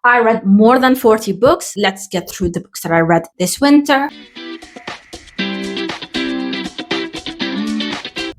I read more than 40 books. Let's get through the books that I read this winter.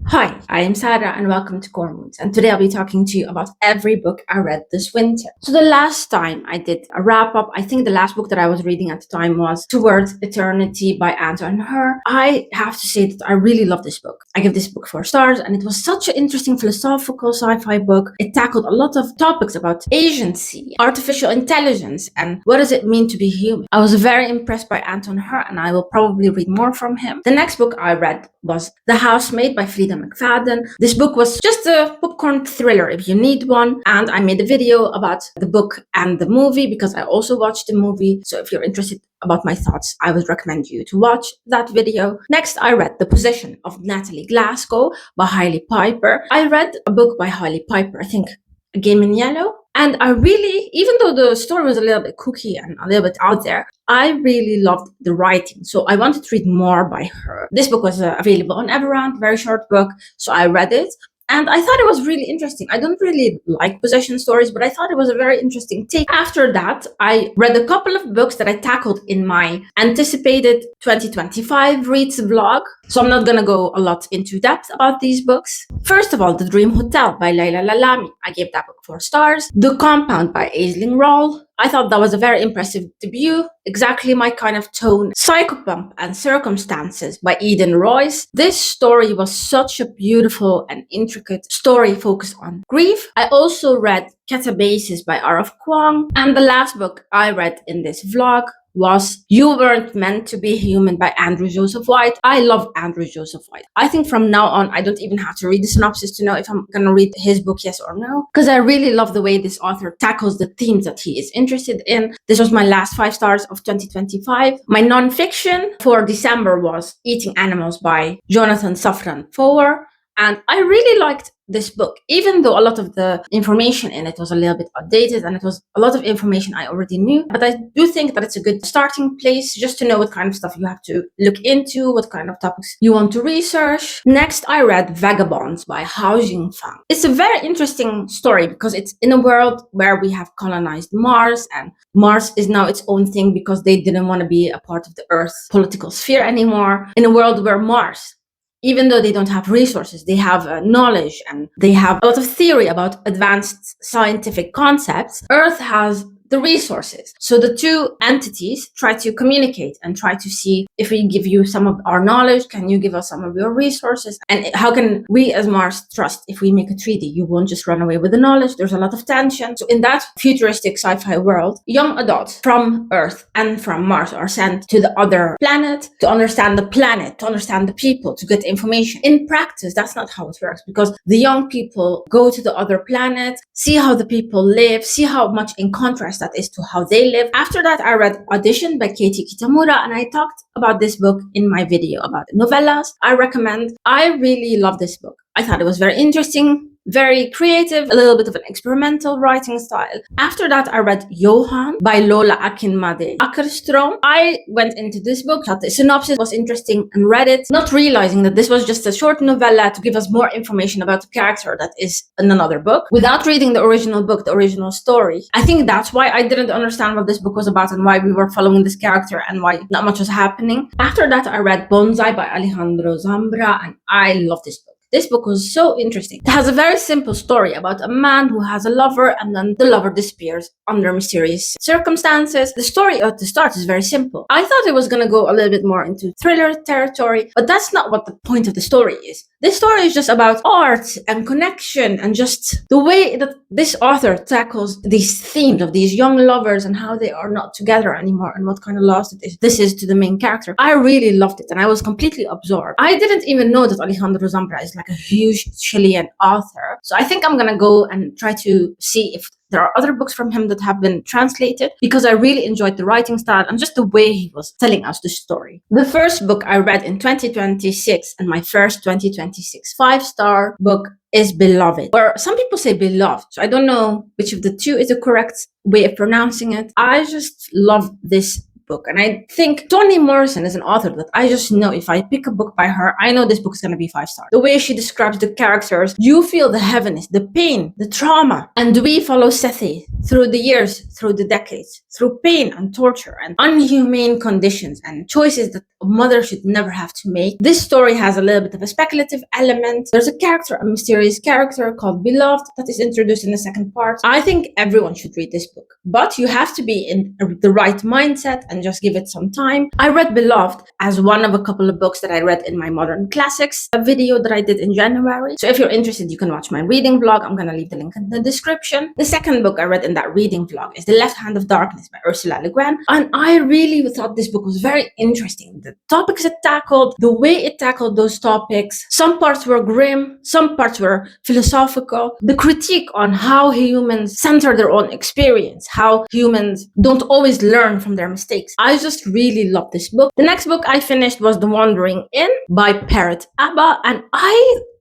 Hi, I am Sarah and welcome to CoreMoodz, and today I'll be talking to you about every book I read this winter. So the last time I did a wrap-up, I think the last book that I was reading at the time was Towards Eternity by Anton Her. I have to say that I really love this book. I give this book 4 stars, and it was such an interesting philosophical sci-fi book. It tackled a lot of topics about agency, artificial intelligence, and what does it mean to be human. I was very impressed by Anton Her, and I will probably read more from him. The next book I read was The Housemaid by Frida McFadden. This book was just a popcorn thriller if you need one, and I made a video about the book and the movie because I also watched the movie. So if you're interested about my thoughts, I would recommend you to watch that video. Next, I read The Possession of Natalie Glasgow by Hailey Piper. I read a book by Hailey Piper, I think A Game in Yellow. And I really, even though the story was a little bit kooky and a little bit out there, I really loved the writing. So I wanted to read more by her. This book was available on Everand, very short book. So I read it. And I thought it was really interesting. I don't really like possession stories, but I thought it was a very interesting take. After that, I read a couple of books that I tackled in my anticipated 2025 reads vlog. So I'm not going to go a lot into depth about these books. First of all, The Dream Hotel by Layla Lalami. I gave that book 4 stars. The Compound by Aisling Roll. I thought that was a very impressive debut, exactly my kind of tone. Psychopomp and Circumstances by Eden Royce. This story was such a beautiful and intricate story focused on grief. I also read Catabasis by Araf Kwong. And the last book I read in this vlog was You Weren't Meant to Be Human by Andrew Joseph White. I love Andrew Joseph White. I think from now on, I don't even have to read the synopsis to know if I'm going to read his book, yes or no, because I really love the way this author tackles the themes that he is interested in. This was my last 5 stars of 2025. My nonfiction for December was Eating Animals by Jonathan Safran Foer. And I really liked this book, even though a lot of the information in it was a little bit outdated and it was a lot of information I already knew. But I do think that it's a good starting place just to know what kind of stuff you have to look into, what kind of topics you want to research. Next, I read Vagabonds by Hao Jingfang. It's a very interesting story because it's in a world where we have colonized Mars, and Mars is now its own thing because they didn't want to be a part of the Earth's political sphere anymore. In a world where Mars, even though they don't have resources, they have knowledge and they have a lot of theory about advanced scientific concepts. Earth has the resources. So the two entities try to communicate and try to see, if we give you some of our knowledge, can you give us some of your resources? And how can we as Mars trust if we make a treaty? You won't just run away with the knowledge. There's a lot of tension. So in that futuristic sci-fi world, young adults from Earth and from Mars are sent to the other planet to understand the planet, to understand the people, to get information. In practice, that's not how it works, because the young people go to the other planet, see how the people live, see how much in contrast that is to how they live. After that, I read Audition by Keiji Kitamura, and I talked about this book in my video about novellas. I recommend. I really love this book. I thought it was very interesting, very creative, a little bit of an experimental writing style. After that, I read Johan by Lola Akinmade Ackerstrom. I went into this book, thought the synopsis was interesting, and read it, not realizing that this was just a short novella to give us more information about the character that is in another book, without reading the original book, the original story. I think that's why I didn't understand what this book was about and why we were following this character and why not much was happening. After that, I read Bonsai by Alejandro Zambra, and I love this book. This book was so interesting. It has a very simple story about a man who has a lover, and then the lover disappears under mysterious circumstances. The story at the start is very simple. I thought it was going to go a little bit more into thriller territory, but that's not what the point of the story is. This story is just about art and connection and just the way that this author tackles these themes of these young lovers and how they are not together anymore and what kind of loss this is to the main character. I really loved it and I was completely absorbed. I didn't even know that Alejandro Zambra is like a huge Chilean author. So I think I'm going to go and try to see if there are other books from him that have been translated, because I really enjoyed the writing style and just the way he was telling us the story. The first book I read in 2026 and my first 2026 5-star book is Beloved, or some people say Beloved. So I don't know which of the two is the correct way of pronouncing it. I just love this book. And I think Toni Morrison is an author that I just know if I pick a book by her, I know this book is going to be 5 stars. The way she describes the characters, you feel the heaviness, the pain, the trauma. And we follow Sethi through the years, through the decades, through pain and torture and unhumane conditions and choices that a mother should never have to make. This story has a little bit of a speculative element. There's a character, a mysterious character called Beloved that is introduced in the second part. I think everyone should read this book, but you have to be in the right mindset and just give it some time. I read Beloved as one of a couple of books that I read in my Modern Classics video that I did in January. So if you're interested, you can watch my reading vlog. I'm going to leave the link in the description. The second book I read in that reading vlog is The Left Hand of Darkness by Ursula Le Guin. And I really thought this book was very interesting. The topics it tackled, the way it tackled those topics. Some parts were grim, some parts were philosophical. The critique on how humans center their own experience, how humans don't always learn from their mistakes. I just really loved this book. The next book I finished was The Wandering Inn by Parrot Abba, and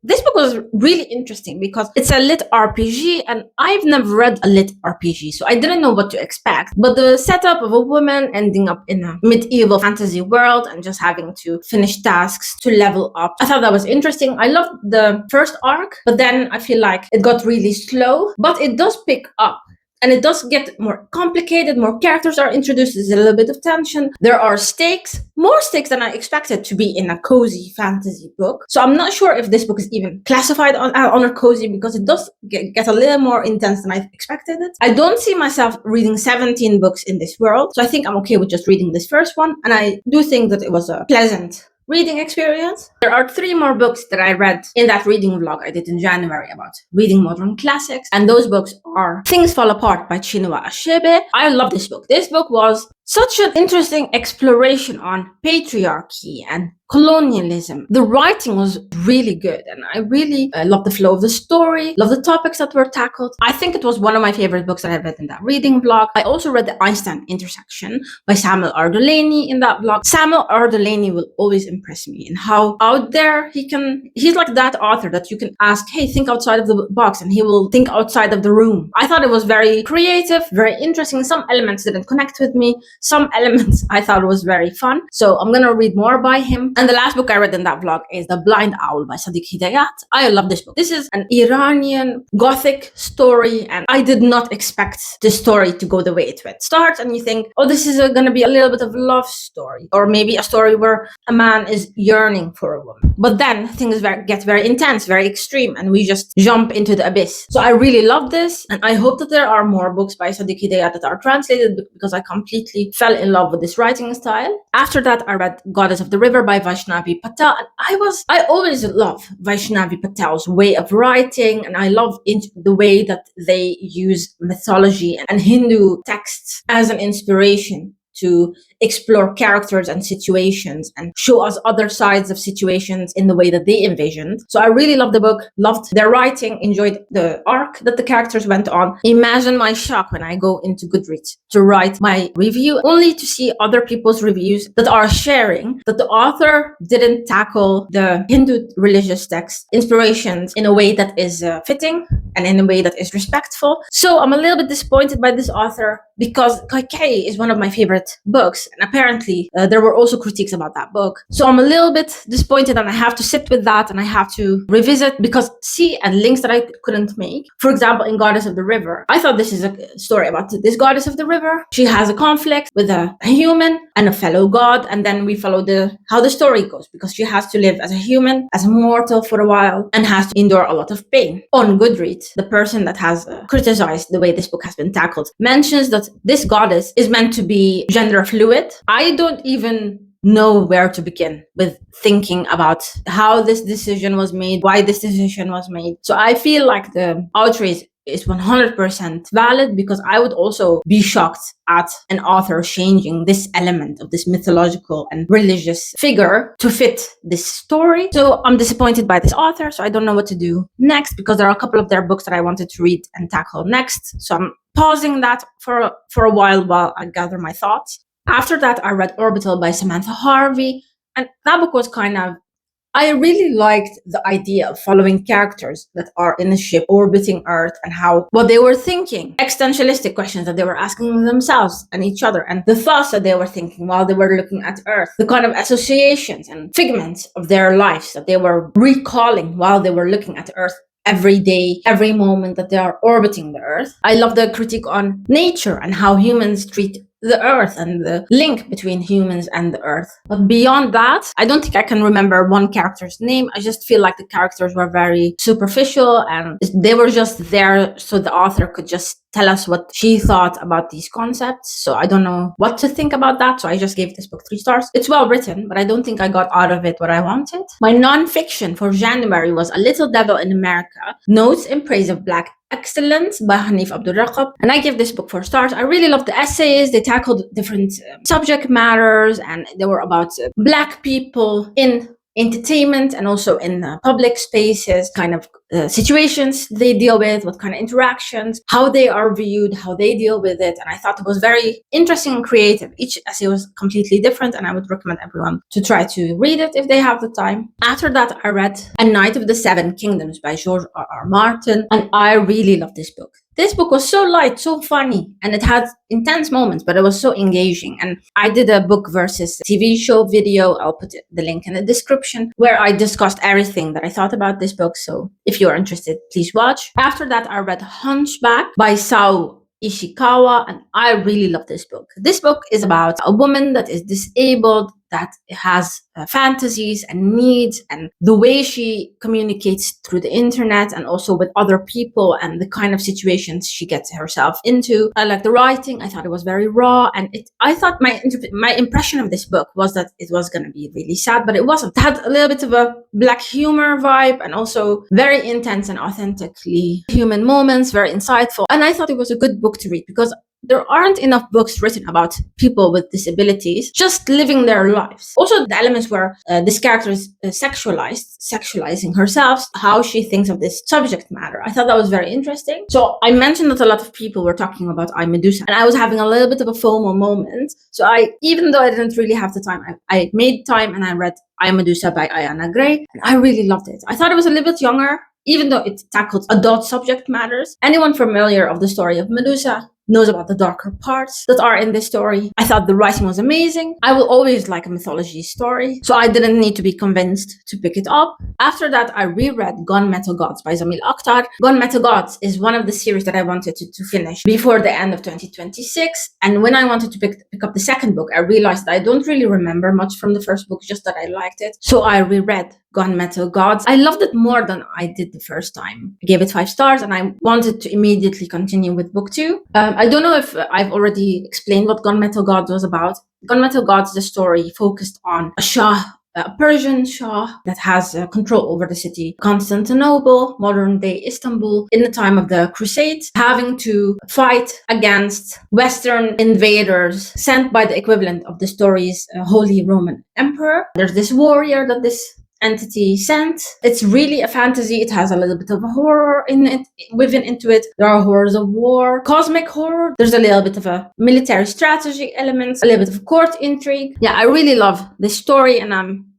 this book was really interesting because it's a lit RPG, and I've never read a lit RPG, so I didn't know what to expect. But the setup of a woman ending up in a medieval fantasy world and just having to finish tasks to level up, I thought that was interesting. I loved the first arc, but then I feel like it got really slow, but it does pick up. And it does get more complicated, more characters are introduced, there's a little bit of tension. There are stakes, more stakes than I expected to be in a cozy fantasy book. So I'm not sure if this book is even classified under cozy because it does get a little more intense than I expected it. I don't see myself reading 17 books in this world, so I think I'm okay with just reading this first one. And I do think that it was a pleasant reading experience. There are 3 more books that I read in that reading vlog I did in January about reading modern classics, and those books are Things Fall Apart by Chinua Achebe. I love this book. This book was such an interesting exploration on patriarchy and colonialism. The writing was really good, and I really loved the flow of the story, loved the topics that were tackled. I think it was one of my favorite books that I read in that reading vlog. I also read The Einstein Intersection by Samuel R. Delany in that vlog. Samuel R. Delany will always impress me in how out there he's like that author that you can ask, hey, think outside of the box, and he will think outside of the room. I thought it was very creative, very interesting. Some elements didn't connect with me. Some elements I thought was very fun. So I'm going to read more by him. And the last book I read in that vlog is The Blind Owl by Sadiq Hidayat. I love this book. This is an Iranian Gothic story, and I did not expect the story to go the way it went. Starts and you think, oh, this is going to be a little bit of a love story, or maybe a story where a man is yearning for a woman. But then things get very intense, very extreme, and we just jump into the abyss. So I really love this, and I hope that there are more books by Sadiq Hidayat that are translated, because I completely fell in love with this writing style. After that, I read Goddess of the River by Vaishnavi Patel, and I always love Vaishnavi Patel's way of writing, and I love the way that they use mythology and Hindu texts as an inspiration to explore characters and situations and show us other sides of situations in the way that they envisioned. So I really loved the book, loved their writing, enjoyed the arc that the characters went on. Imagine my shock when I go into Goodreads to write my review, only to see other people's reviews that are sharing that the author didn't tackle the Hindu religious text inspirations in a way that is fitting and in a way that is respectful. So I'm a little bit disappointed by this author, because Kaikei is one of my favorite books, and apparently there were also critiques about that book. So I'm a little bit disappointed, and I have to sit with that, and I have to revisit, because and links that I couldn't make. For example, in Goddess of the River, I thought this is a story about this Goddess of the River. She has a conflict with a human and a fellow god, and then we follow how the story goes, because she has to live as a human, as a mortal for a while, and has to endure a lot of pain. On Goodreads, the person that has criticized the way this book has been tackled mentions that this goddess is meant to be gender fluid. I don't even know where to begin with thinking about how this decision was made, why this decision was made. So I feel like the outrage is 100% valid, because I would also be shocked at an author changing this element of this mythological and religious figure to fit this story. So I'm disappointed by this author, so I don't know what to do next, because there are a couple of their books that I wanted to read and tackle next. So I'm pausing that for a while I gather my thoughts. After that, I read Orbital by Samantha Harvey, and that book was kind of I really liked the idea of following characters that are in a ship orbiting Earth and how what they were thinking, existentialistic questions that they were asking themselves and each other, and the thoughts that they were thinking while they were looking at Earth, the kind of associations and figments of their lives that they were recalling while they were looking at Earth every day, every moment that they are orbiting the Earth. I love the critique on nature and how humans treat the Earth and the link between humans and the Earth. But beyond that, I don't think I can remember one character's name. I just feel like the characters were very superficial and they were just there so the author could just tell us what she thought about these concepts. So I don't know what to think about that. So I just gave this book 3 stars. It's well written, but I don't think I got out of it what I wanted. My non-fiction for January was A Little Devil in America, Notes in Praise of Black Excellence by Hanif Abdul Raqab, and I give this book 4 stars. I really love the essays. They tackled different subject matters, and they were about Black people in entertainment and also in public spaces, kind of situations they deal with, what kind of interactions, how they are viewed, how they deal with it. And I thought it was very interesting and creative. Each essay was completely different, and I would recommend everyone to try to read it if they have the time. After that, I read A Night of the Seven Kingdoms by George R.R. Martin, and I really loved this book. This book was so light, so funny, and it had intense moments, but it was so engaging. And I did a book versus TV show video. I'll put the link in the description where I discussed everything that I thought about this book. So if you're interested, please watch. After that, I read Hunchback by Sao Ishikawa, and I really love this book. This book is about a woman that is disabled, that has fantasies and needs, and the way she communicates through the internet and also with other people and the kind of situations she gets herself into. I like the writing. I thought it was very raw, and I thought my impression of this book was that it was going to be really sad, but it wasn't. It had a little bit of a black humor vibe and also very intense and authentically human moments, very insightful. And I thought it was a good book to read because there aren't enough books written about people with disabilities just living their lives. Also, the elements where this character is sexualizing herself, how she thinks of this subject matter. I thought that was very interesting. So I mentioned that a lot of people were talking about I, Medusa, and I was having a little bit of a FOMO moment. So even though I didn't really have the time, I made time and I read I, Medusa by Ayana Gray, and I really loved it. I thought it was a little bit younger, even though it tackled adult subject matters. Anyone familiar of the story of Medusa knows about the darker parts that are in this story. I thought the writing was amazing. I will always like a mythology story, so I didn't need to be convinced to pick it up. After that, I reread Gunmetal Gods by Zamil Akhtar. Gunmetal Gods is one of the series that I wanted to finish before the end of 2026. And when I wanted to pick up the second book, I realized that I don't really remember much from the first book, just that I liked it. So I reread Gunmetal Gods. I loved it more than I did the first time. I gave it 5 stars and I wanted to immediately continue with book 2. I don't know if I've already explained what Gunmetal Gods was about. Gunmetal Gods is a story focused on a Shah, a Persian Shah that has control over the city Constantinople, modern-day Istanbul, in the time of the Crusades, having to fight against Western invaders sent by the equivalent of the story's Holy Roman Emperor. There's this warrior that this entity sent. It's really a fantasy. It has a little bit of a horror in it, woven into it. There are horrors of war, cosmic horror. There's a little bit of a military strategy elements, a little bit of court intrigue. Yeah, I really love this story, and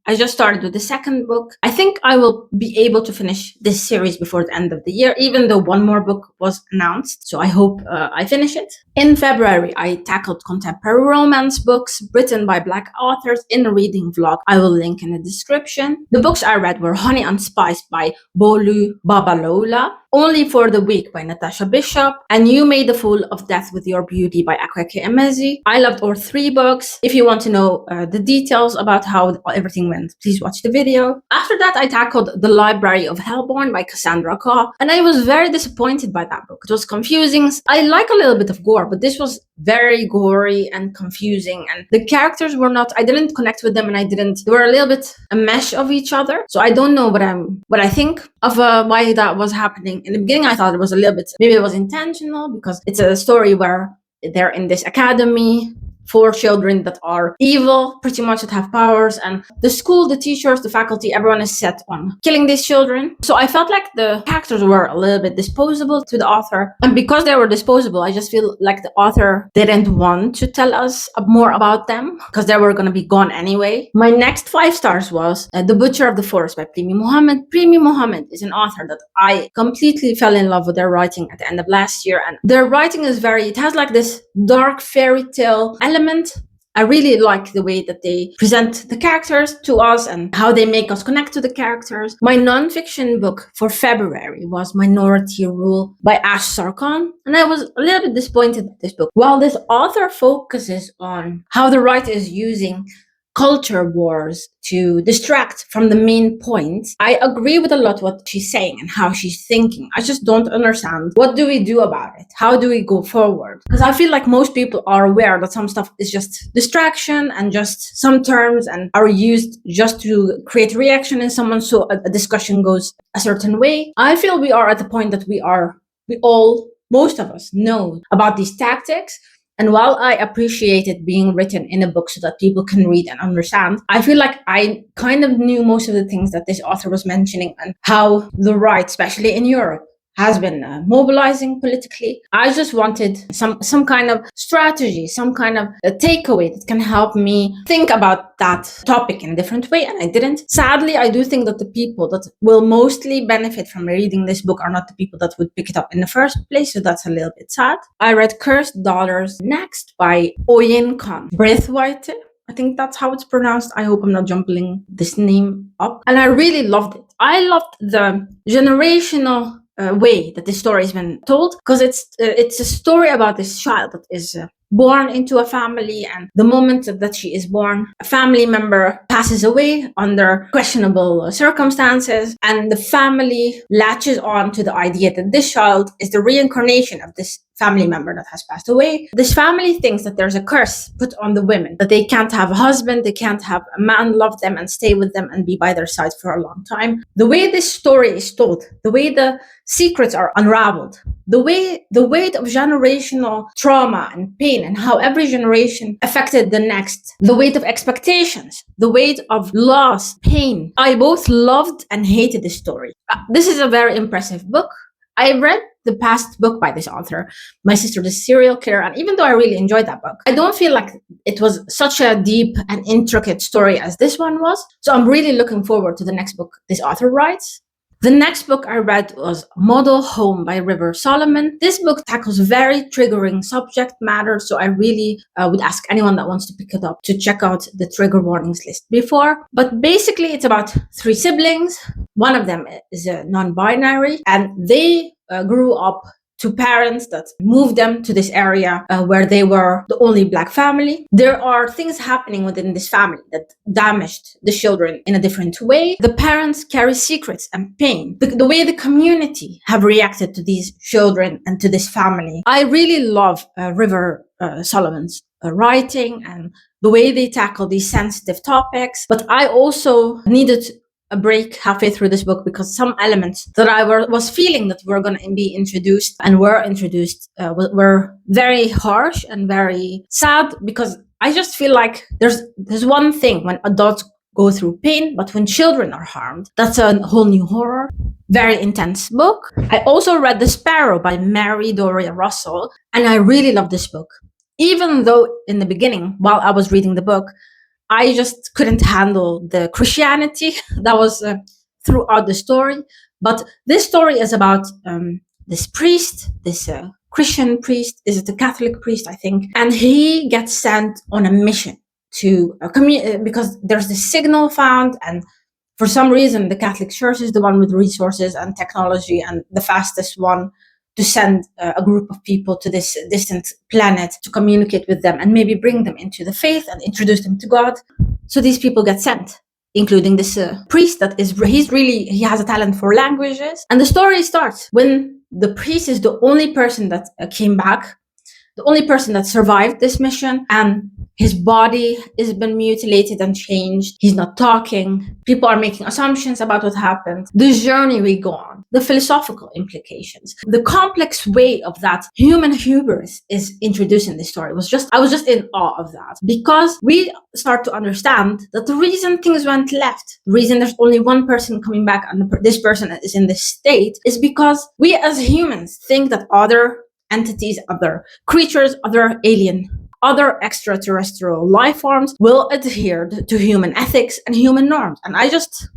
I just started with the second book. I think I will be able to finish this series before the end of the year, even though one more book was announced. So I hope I finish it. In February, I tackled contemporary romance books written by Black authors in a reading vlog. I will link in the description. The books I read were Honey and Spice by Bolu Babalola, Only for the Weak by Natasha Bishop, and You Made a Fool of Death with Your Beauty by Akweke Emezi. I loved all 3 books. If you want to know the details about how everything went, please watch the video. After that, I tackled The Library of Hellborn by Cassandra Khaw, and I was very disappointed by that book. It was confusing. I like a little bit of gore, but this was very gory and confusing, and the characters were not, I didn't connect with them, and they were a little bit a mesh of each other. So I don't know what I think of why that was happening. In the beginning, I thought it was a little bit, maybe it was intentional because it's a story where they're in this academy 4 children that are evil, pretty much, that have powers, and the school, the teachers, the faculty, everyone is set on killing these children. So I felt like the characters were a little bit disposable to the author, and because they were disposable, I just feel like the author didn't want to tell us more about them because they were going to be gone anyway. My next 5 stars was The Butcher of the Forest by Primi Mohammed. Primi Mohammed is an author that I completely fell in love with their writing at the end of last year, and their writing is it has like this dark fairy tale element. I really like the way that they present the characters to us and how they make us connect to the characters. My nonfiction book for February was Minority Rule by Ash Sarkhan, and I was a little bit disappointed with this book. While this author focuses on how the writer is using culture wars to distract from the main point, I agree with a lot what she's saying and how she's thinking. I just don't understand, what do we do about it? How do we go forward? Because I feel like most people are aware that some stuff is just distraction and just some terms and are used just to create reaction in someone so a discussion goes a certain way. I feel we are at the point that most of us know about these tactics. And while I appreciate it being written in a book so that people can read and understand, I feel like I kind of knew most of the things that this author was mentioning and how the right, especially in Europe, has been mobilizing politically. I just wanted some kind of strategy, some kind of a takeaway that can help me think about that topic in a different way, and I didn't. Sadly, I do think that the people that will mostly benefit from reading this book are not the people that would pick it up in the first place, so that's a little bit sad. I read Cursed Daughters next by Oyin Khan Braithwaite. I think that's how it's pronounced. I hope I'm not jumbling this name up. And I really loved it. I loved the generational way that this story has been told, because it's a story about this child that is born into a family, and the moment that she is born, a family member passes away under questionable circumstances, and the family latches on to the idea that this child is the reincarnation of this family member that has passed away. This family thinks that there's a curse put on the women, that they can't have a husband, they can't have a man love them and stay with them and be by their side for a long time. The way this story is told, the way the secrets are unraveled, the weight of generational trauma and pain and how every generation affected the next, the weight of expectations, the weight of loss, pain. I both loved and hated this story. This is a very impressive book. I read the past book by this author, My Sister the Serial Killer, and even though I really enjoyed that book, I don't feel like it was such a deep and intricate story as this one was. So I'm really looking forward to the next book this author writes. The next book I read was Model Home by River Solomon. This book tackles very triggering subject matter, so I really would ask anyone that wants to pick it up to check out the trigger warnings list before. But basically, it's about 3 siblings. One of them is a non-binary, and they grew up to parents that moved them to this area where they were the only Black family. There are things happening within this family that damaged the children in a different way. The parents carry secrets and pain. The way the community have reacted to these children and to this family. I really love River Solomon's writing and the way they tackle these sensitive topics. But I also needed a break halfway through this book because some elements that I was feeling that were going to be introduced and were introduced were very harsh and very sad, because I just feel like there's one thing when adults go through pain, but when children are harmed, that's a whole new horror. Very intense book. I also read The Sparrow by Mary Doria Russell, and I really love this book. Even though in the beginning, while I was reading the book, I just couldn't handle the Christianity that was throughout the story. But this story is about this priest, this Christian priest. Is it a Catholic priest, I think? And he gets sent on a mission to because there's this signal found, and for some reason the Catholic Church is the one with resources and technology and the fastest one to send a group of people to this distant planet to communicate with them and maybe bring them into the faith and introduce them to God. So these people get sent, including this priest that he has a talent for languages. And the story starts when the priest is the only person that came back, the only person that survived this mission, and His body has been mutilated and changed. He's not talking. People are making assumptions about what happened. The journey we go on, the philosophical implications, the complex way of that human hubris is introduced in this story I was just in awe of that, because we start to understand that the reason things went left, the reason there's only one person coming back and this person is in this state, is because we as humans think that other entities, other creatures, other alien, other extraterrestrial life forms will adhere to human ethics and human norms. And I just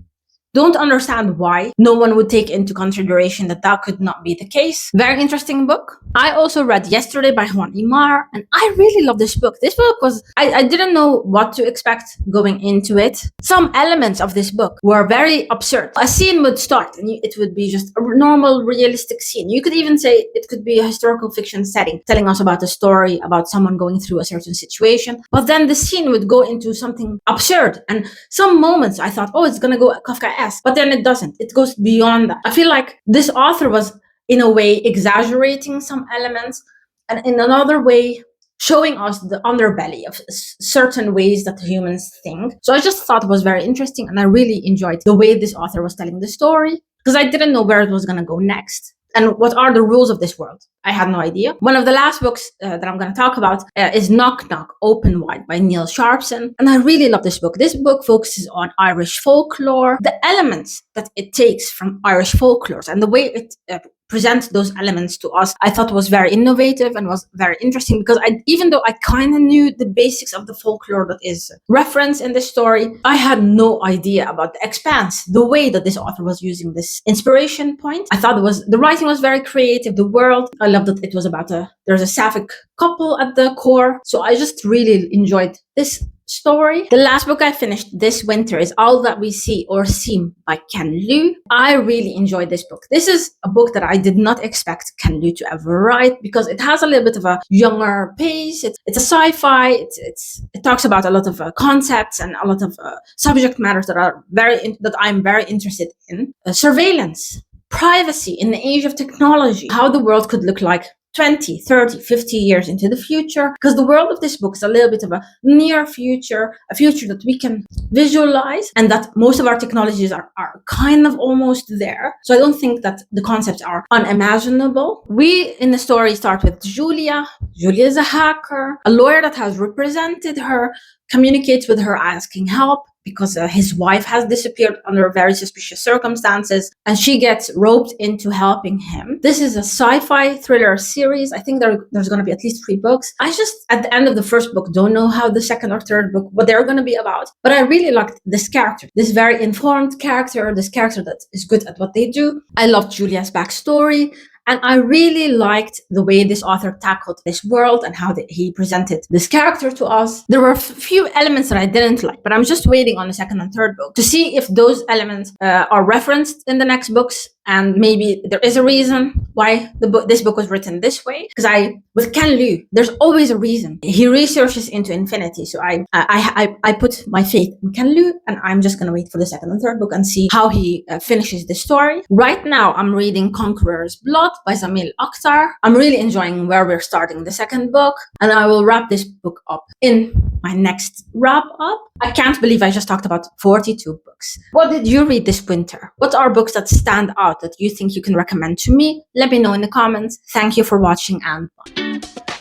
don't understand why no one would take into consideration that that could not be the case. Very interesting book. I also read Yesterday by Juan Imar, and I really love this book. This book was, I didn't know what to expect going into it. Some elements of this book were very absurd. A scene would start and it would be just a normal, realistic scene. You could even say it could be a historical fiction setting, telling us about a story about someone going through a certain situation. But then the scene would go into something absurd. And some moments I thought, oh, it's going to go Kafka-esque. But then it doesn't. It goes beyond that. I feel like this author was, in a way, exaggerating some elements, and in another way, showing us the underbelly of certain ways that humans think. So I just thought it was very interesting, and I really enjoyed the way this author was telling the story, because I didn't know where it was going to go next. And what are the rules of this world? I had no idea. One of the last books that I'm going to talk about is Knock Knock, Open Wide by Neil Sharpson. And I really love this book. This book focuses on Irish folklore, the elements that it takes from Irish folklore and the way it presents those elements to us, I thought was very innovative and was very interesting, because even though I kind of knew the basics of the folklore that is referenced in this story, I had no idea about the expanse, the way that this author was using this inspiration point. I thought the writing was very creative, the world. I loved that it was about there's a sapphic couple at the core. So I just really enjoyed this story. The last book I finished this winter is All That We See or Seem by Ken Liu. I really enjoyed this book. This is a book that I did not expect Ken Liu to ever write, because it has a little bit of a younger pace. It's a sci-fi. It talks about a lot of concepts and a lot of subject matters that I'm very interested in. Surveillance, privacy in the age of technology, how the world could look like 20, 30, 50 years into the future, because the world of this book is a little bit of a near future, a future that we can visualize, and that most of our technologies are kind of almost there. So I don't think that the concepts are unimaginable. We, in the story, start with Julia. Julia is a hacker, a lawyer that has represented her, communicates with her asking help, because his wife has disappeared under very suspicious circumstances, and she gets roped into helping him. This is a sci-fi thriller series. I think there's going to be at least 3 books. I just, at the end of the first book, don't know how the second or third book, what they're going to be about. But I really liked this character, this very informed character, this character that is good at what they do. I loved Julia's backstory. And I really liked the way this author tackled this world and how he presented this character to us. There were a few elements that I didn't like, but I'm just waiting on the second and third book to see if those elements are referenced in the next books. And maybe there is a reason why this book was written this way. Because with Ken Liu, there's always a reason. He researches into infinity. So I put my faith in Ken Liu, and I'm just going to wait for the second and third book and see how he finishes the story. Right now, I'm reading Conqueror's Blood by Zamil Akhtar. I'm really enjoying where we're starting the second book, and I will wrap this book up in my next wrap up. I can't believe I just talked about 42 books. What did you read this winter? What are books that stand out that you think you can recommend to me? Let me know in the comments. Thank you for watching, and bye.